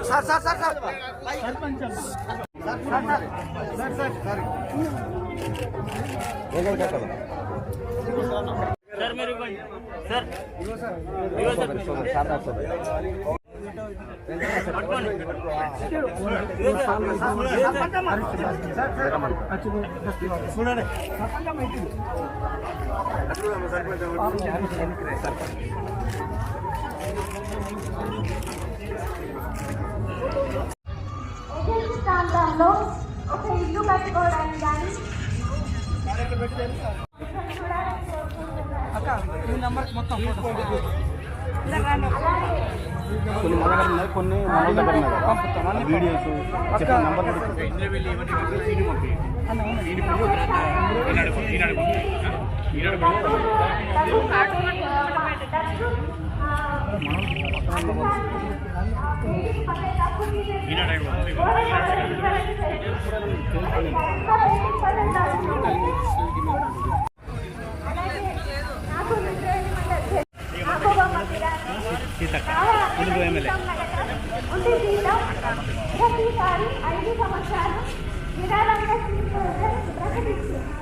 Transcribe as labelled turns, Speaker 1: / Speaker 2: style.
Speaker 1: Sir sir sir sir sarpanch sir sir sir sir sir మీరు sir sir చూడండి
Speaker 2: ప్రాంతంలో ఒక ఇల్లు కట్టుకోవడానికి కానీ
Speaker 1: కొన్ని మన దగ్గర ఉన్నాయి, కొన్ని మన దగ్గర ఉన్నాయి. వీడియోస్
Speaker 2: ప్రతిసారి 5 సంవత్సరాలు నిరాళంగా ప్రకటించింది.